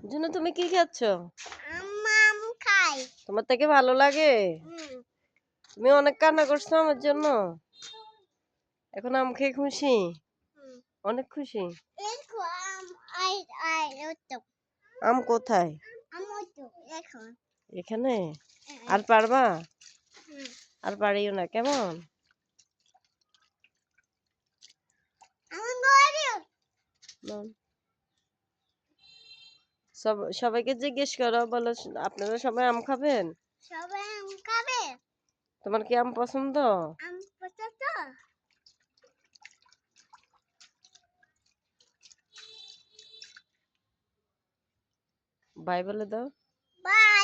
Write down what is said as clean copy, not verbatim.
জুনু তুমি কি খাচ্ছ? আম খাই। তোমার থেকে ভালো লাগে? তুমি অনেক কান্না করছো আমার জন্য, এখন আম খেয়ে খুশি? অনেক খুশি। আম কোথায়? এখানে? আর পারবা? আর পারিও না কেমন? সবাইকে জিজ্ঞেস করো, বলো আপনারা সবাই আম খাবেন? সবাই আম খাবে। তোমার কি আম পছন্দ? আম পছন্দ। বাই বলে দাও। বাই।